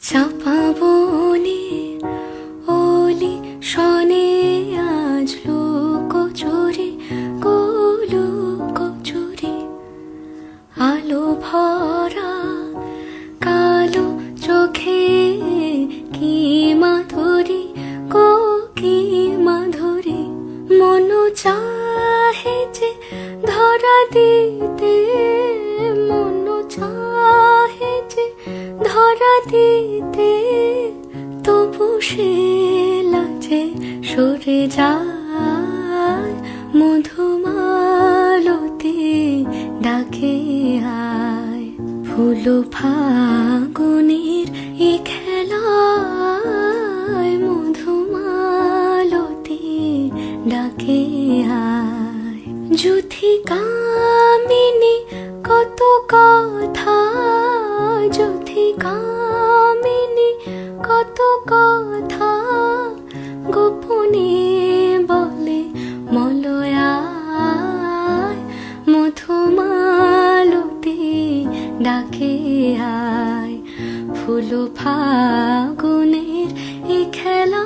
চাপা বনে ওলি শনে আজ লুকোচুরি লুকোচুরি আলো ভরা কালো চোখে কি মাধুরী গো কি মাধুরী মন চাহে যে ধরা দিতে মন চাহে যে ধরা দিতে তবু সে লাজে সরে যায় মধুমালতি ডাকে আয় ফুল ফাগুনের এ খেলায় মধুমালতি ডাকে আয় যুথি কামিনী কত কথা যুথি কামিনী কত কথা গোপনে বলে মলয়ায় মধুমালতি ডাকে আয় ফুল ফাগুনের এ খেলা